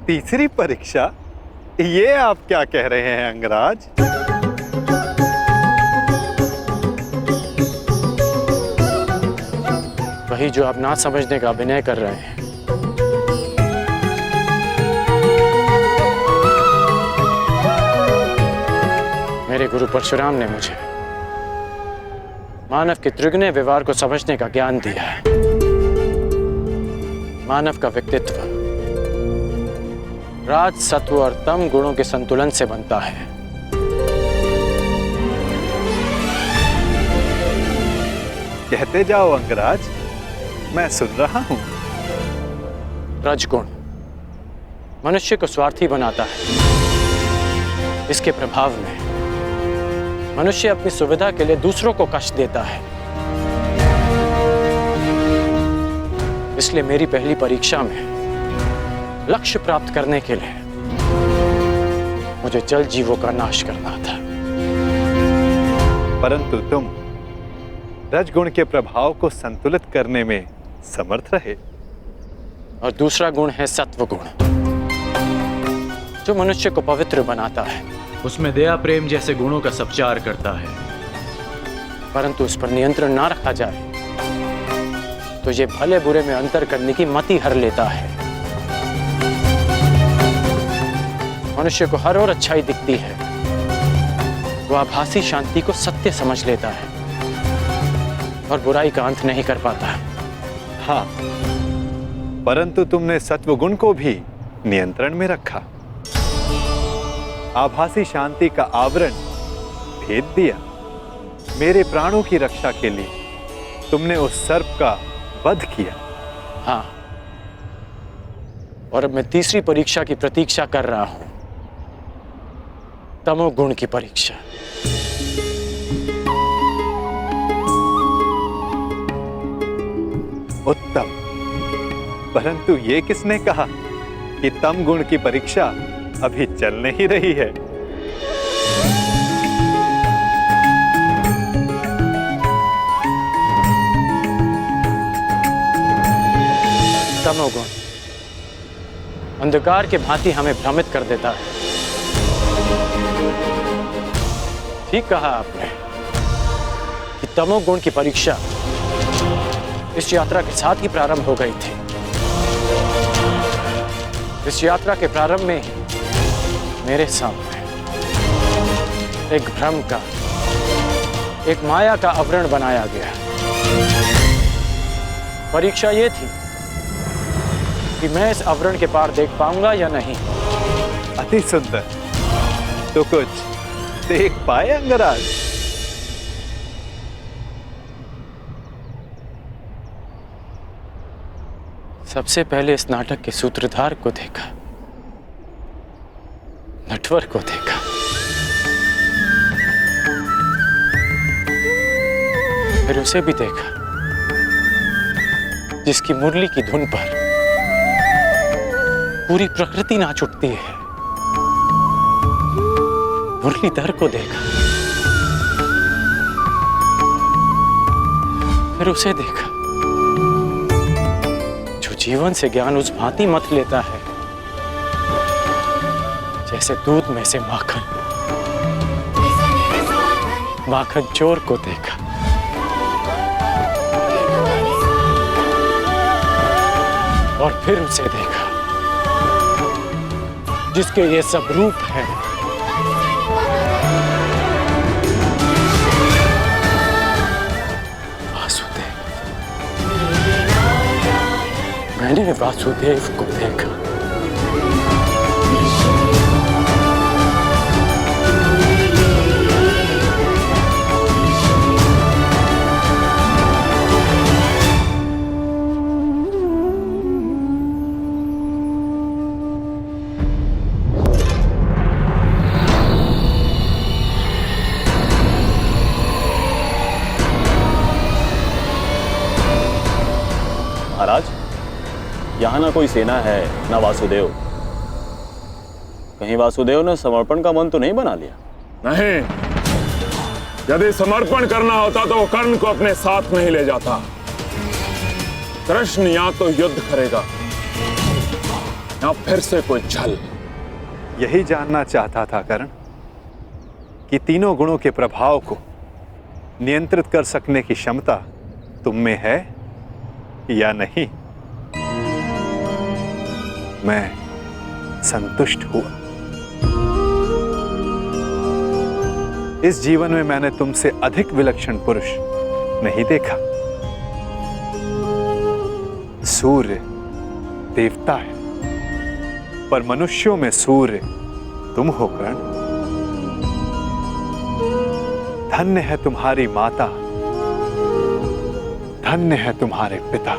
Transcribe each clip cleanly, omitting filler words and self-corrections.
तीसरी परीक्षा? ये आप क्या कह रहे हैं अंगराज? वही जो आप ना समझने का अभिनय कर रहे हैं। मेरे गुरु परशुराम ने मुझे मानव के त्रिगुण व्यवहार को समझने का ज्ञान दिया है। मानव का व्यक्तित्व राज, सत्व और तम गुणों के संतुलन से बनता है। कहते जाओ अंगराज, मैं सुन रहा हूं। रजगुण मनुष्य को स्वार्थी बनाता है। इसके प्रभाव में मनुष्य अपनी सुविधा के लिए दूसरों को कष्ट देता है। इसलिए मेरी पहली परीक्षा में लक्ष्य प्राप्त करने के लिए मुझे जल जीवों का नाश करना था। परंतु तुम रजगुण के प्रभाव को संतुलित करने में समर्थ रहे। और दूसरा गुण है सत्व गुण, जो मनुष्य को पवित्र बनाता है। उसमें दया, प्रेम जैसे गुणों का संचार करता है। परंतु उस पर नियंत्रण ना रखा जाए तो ये भले बुरे में अंतर करने की मति हर लेता है। मनुष्य को हर ओर अच्छाई दिखती है, वो आभासी शांति को सत्य समझ लेता है और बुराई का अंत नहीं कर पाता। हाँ, परंतु तुमने सत्वगुण को भी नियंत्रण में रखा। आभासी शांति का आवरण भेद दिया। मेरे प्राणों की रक्षा के लिए तुमने उस सर्प का वध किया। हाँ, और अब मैं तीसरी परीक्षा की प्रतीक्षा कर रहा हूं, तमोगुण की परीक्षा। उत्तम, परंतु ये किसने कहा कि तम गुण की परीक्षा अभी चल नहीं रही है? तमोगुण अंधकार के भांति हमें भ्रमित कर देता है। ठीक कहा आपने कि तमोगुण की परीक्षा इस यात्रा के साथ ही प्रारंभ हो गई थी। इस यात्रा के प्रारंभ में ही मेरे सामने एक भ्रम का, एक माया का आवरण बनाया गया। परीक्षा ये थी कि मैं इस आवरण के पार देख पाऊंगा या नहीं। अति सुंदर, तो कुछ देख पाए अंगराज? सबसे पहले इस नाटक के सूत्रधार को देखा, नटवर को देखा। फिर उसे भी देखा जिसकी मुरली की धुन पर पूरी प्रकृति नाच उठती है। मुरलीधर को देखा, फिर उसे देखा जो जीवन से ज्ञान उस भांति मत लेता है जैसे दूध में से माखन। माखन चोर को देखा, और फिर उसे देखा जिसके ये सब रूप हैं। वासुदेव, मैंने वासुदेव को देखा। महाराज, यहाँ ना कोई सेना है ना वासुदेव। कहीं वासुदेव ने समर्पण का मन तो नहीं बना लिया? नहीं, यदि समर्पण करना होता तो वो कर्ण को अपने साथ नहीं ले जाता। कृष्ण या तो युद्ध करेगा या फिर से कोई छल? यही जानना चाहता था कर्ण कि तीनों गुणों के प्रभाव को नियंत्रित कर सकने की क्षमता तुम में है या नहीं। मैं संतुष्ट हुआ। इस जीवन में मैंने तुमसे अधिक विलक्षण पुरुष नहीं देखा। सूर्य देवता है, पर मनुष्यों में सूर्य तुम हो कर्ण। धन्य है तुम्हारी माता, धन्य है तुम्हारे पिता।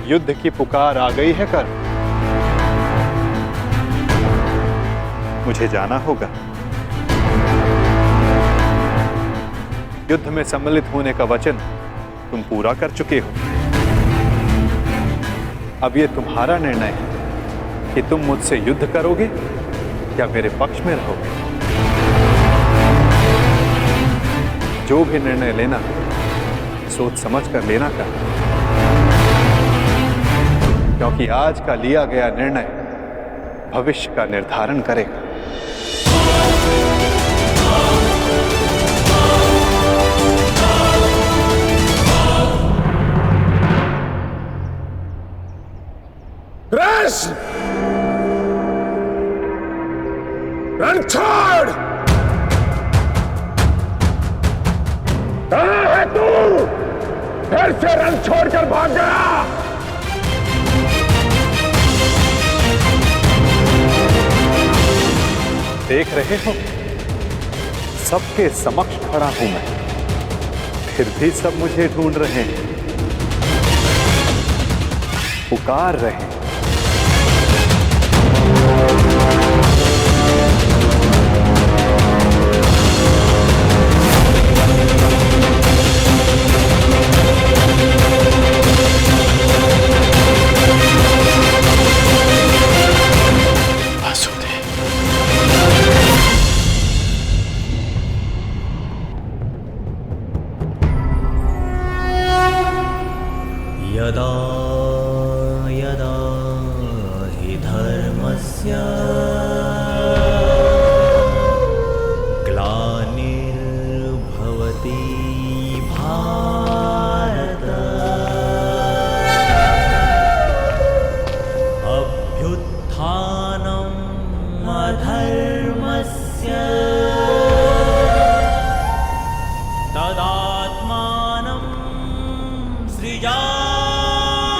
युद्ध की पुकार आ गई है कर्ण। मुझे जाना होगा। युद्ध में सम्मिलित होने का वचन तुम पूरा कर चुके हो। अब यह तुम्हारा निर्णय है कि तुम मुझसे युद्ध करोगे या मेरे पक्ष में रहोगे। जो भी निर्णय लेना सोच समझ कर लेना का, क्योंकि आज का लिया गया निर्णय भविष्य का निर्धारण करेगा। कृष्ण, रण छोड़! कहाँ है तू? फिर से रण छोड़कर भाग गया। देख रहे हो, सबके समक्ष खड़ा हूं मैं, फिर भी सब मुझे ढूंढ रहे हैं, पुकार रहे हैं। यदा यदा हि धर्मस्य ग्लानिर्भवति भारत अभ्युत्थानम् अधर्मस्य तदात्मानं सृजाम्यहम्।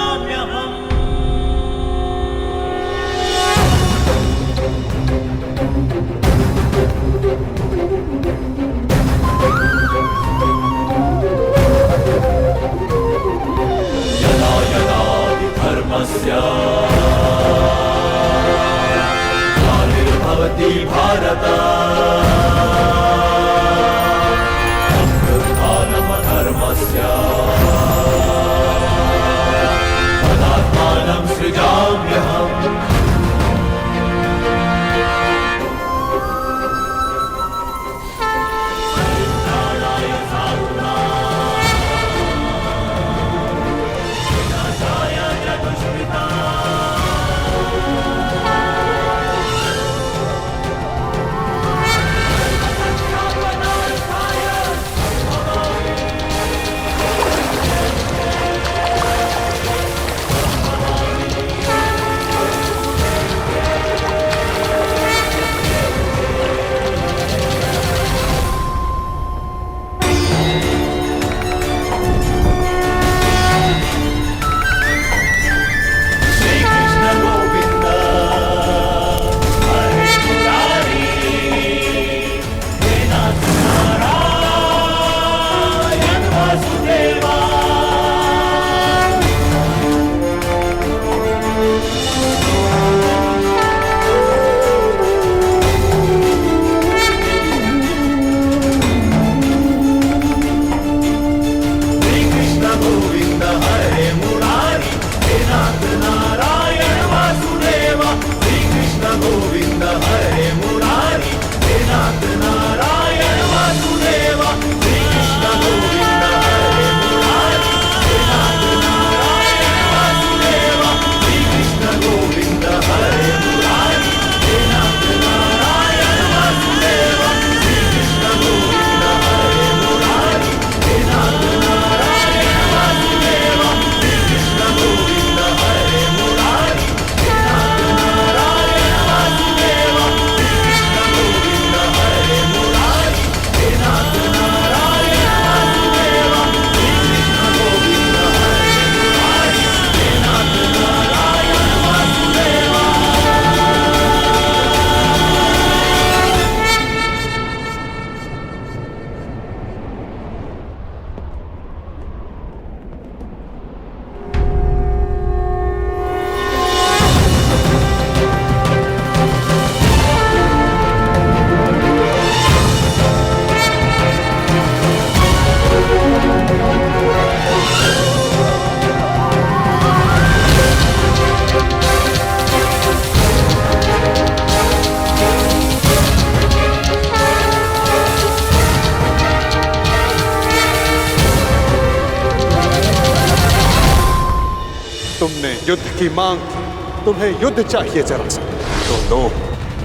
युद्ध की मांग की, तुम्हें युद्ध चाहिए जरासंध, तो लो,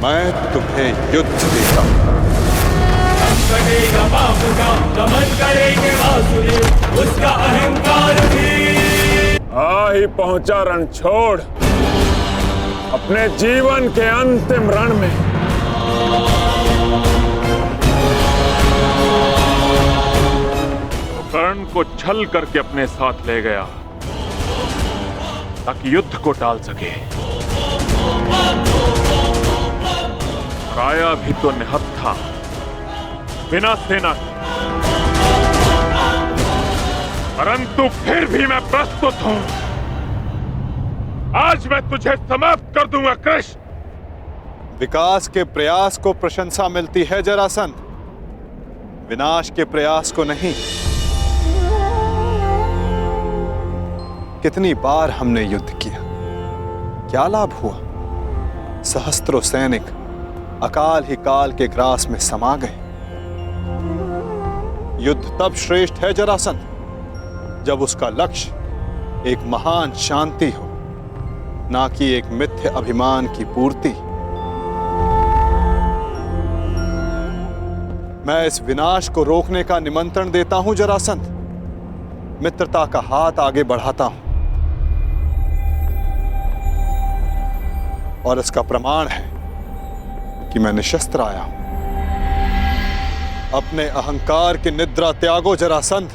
मैं तुम्हें युद्ध देता हूं। कटेगा पाप का दमन करेंगे वासुदेव, उसका अहंकार भी। आ ही पहुंचा रणछोड़, अपने जीवन के अंतिम रण में। कर्ण को छल करके अपने साथ ले गया ताकि युद्ध को टाल सके। आया भी तो निहत्था, बिना सेना, परंतु फिर भी मैं प्रस्तुत हूं। आज मैं तुझे समाप्त कर दूंगा कृष्ण। विकास के प्रयास को प्रशंसा मिलती है जरासंध, विनाश के प्रयास को नहीं। कितनी बार हमने युद्ध किया, क्या लाभ हुआ? सहस्त्रों सैनिक अकाल ही काल के ग्रास में समा गए। युद्ध तब श्रेष्ठ है जरासंध, जब उसका लक्ष्य एक महान शांति हो, ना कि एक मिथ्य अभिमान की पूर्ति। मैं इस विनाश को रोकने का निमंत्रण देता हूं जरासंध, मित्रता का हाथ आगे बढ़ाता हूं, और इसका प्रमाण है कि मैं निशस्त्र आया हूं। अपने अहंकार की निद्रा त्यागो जरासंध,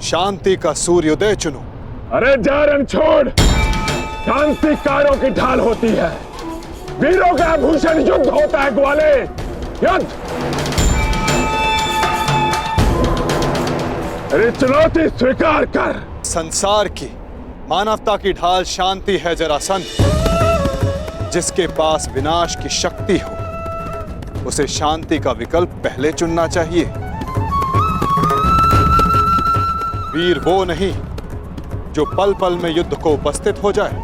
शांति का सूर्योदय चुनो। अरे जा रणछोड़, शांति कायरों की ढाल होती है, वीरों का आभूषण युद्ध होता है ग्वाले, युद्ध। अरे चुनौती स्वीकार कर। संसार की, मानवता की ढाल शांति है जरासंध। जिसके पास विनाश की शक्ति हो, उसे शांति का विकल्प पहले चुनना चाहिए। वीर वो नहीं जो पल पल में युद्ध को उपस्थित हो जाए,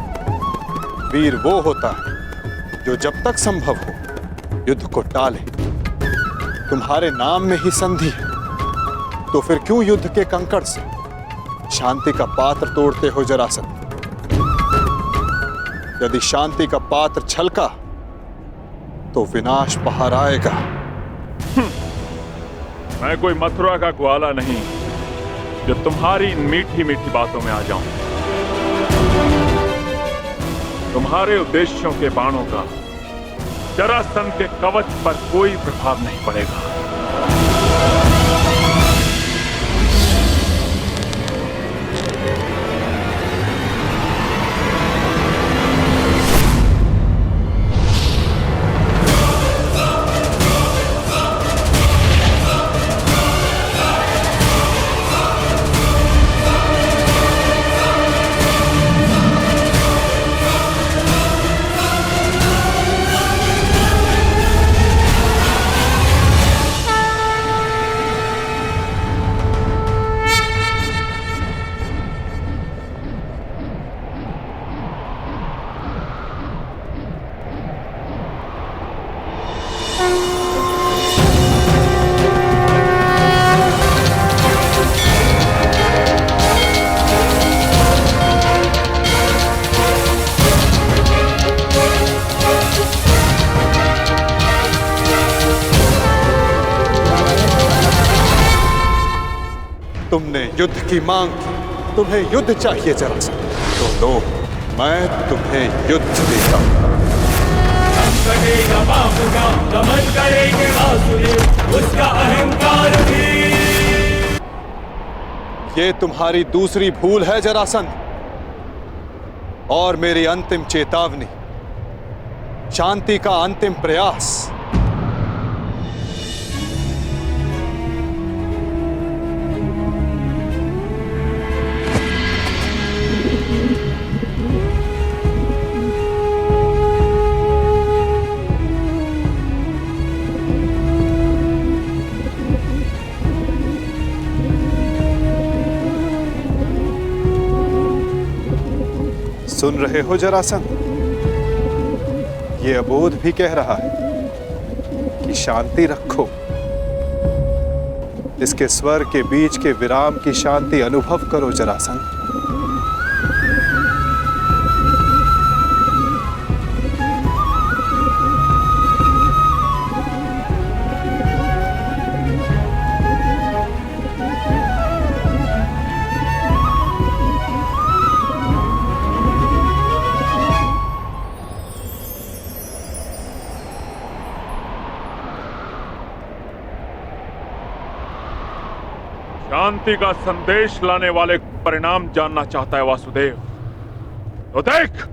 वीर वो होता है जो जब तक संभव हो युद्ध को टाले। तुम्हारे नाम में ही संधि है, तो फिर क्यों युद्ध के कंकड़ से शांति का पात्र तोड़ते हो जरासंध? यदि शांति का पात्र छलका तो विनाश बाहर आएगा। मैं कोई मथुरा का ग्वाला नहीं जो तुम्हारी इन मीठी मीठी बातों में आ जाऊं। तुम्हारे उद्देश्यों के बाणों का जरासंध के कवच पर कोई प्रभाव नहीं पड़ेगा। तुमने युद्ध की मांग की, तुम्हें युद्ध चाहिए जरासंध, तो लो, मैं तुम्हें युद्ध देता हूं। कटेगा पाप का दमन करेंगे वासुदेव, उसका अहंकार भी। ये तुम्हारी दूसरी भूल है जरासंध, और मेरी अंतिम चेतावनी, शांति का अंतिम प्रयास। सुन रहे हो जरासंध? ये अबोध भी कह रहा है कि शांति रखो। इसके स्वर के बीच के विराम की शांति अनुभव करो जरासंध। शांति का संदेश लाने वाले परिणाम जानना चाहता है वासुदेव, तो देख।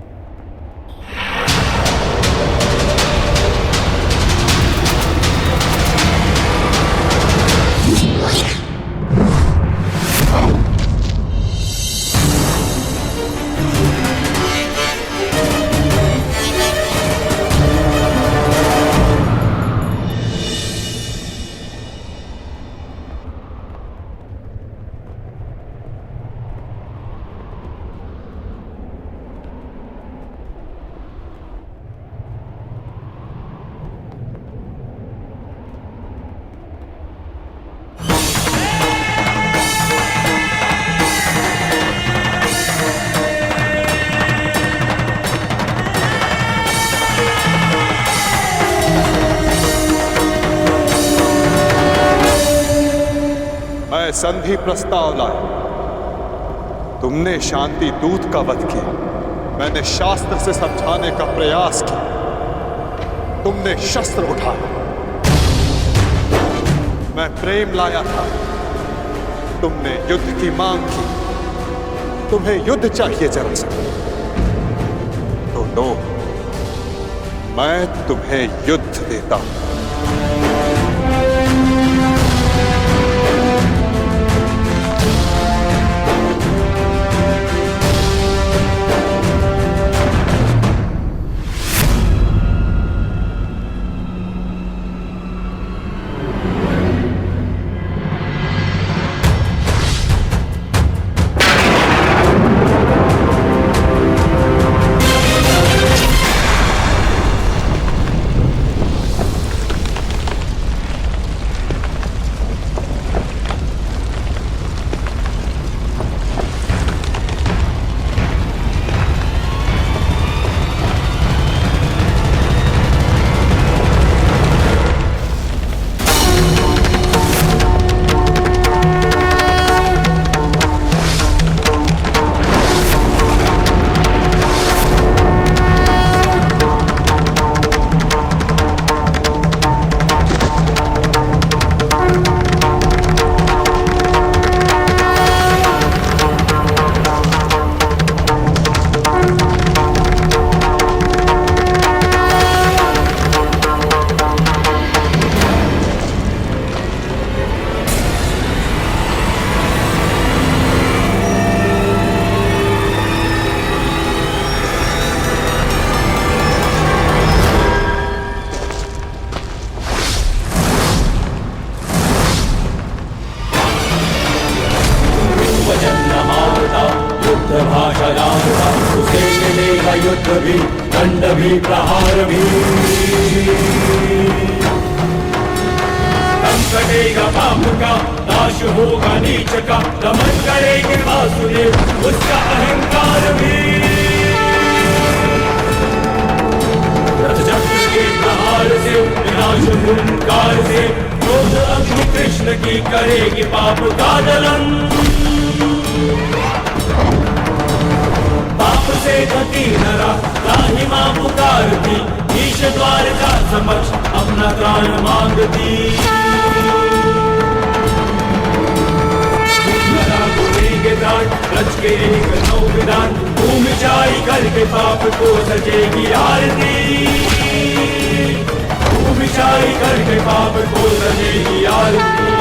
मैं संधि प्रस्ताव लाया। तुमने शांति दूत का वध किया, मैंने शास्त्र से समझाने का प्रयास किया, तुमने शस्त्र उठाया। मैं प्रेम लाया था, तुमने युद्ध की मांग की। तुम्हें युद्ध चाहिए जरासंध, तो लो, मैं तुम्हें युद्ध देता हूं। युद्ध भी दंड भी प्रहार भी दम कटेगा पाप का, नाश होगा नीच का, दमन करेंगे वासुदेव उसका अहंकार भी। रथ चक्र के प्रहार से विनाश हुंकार से क्रोध अग्नि कृष्ण की करेगी पाप का दलन। पाप से गति नरा राही मां पुकारती, ईश द्वार का समक्ष अपना त्राण मांगती। के त्राण रच के एक नौ विधान, भूमि चाई करके पाप को सजेगी आरती। भूमि चाई करके पाप को सजेगी आरती।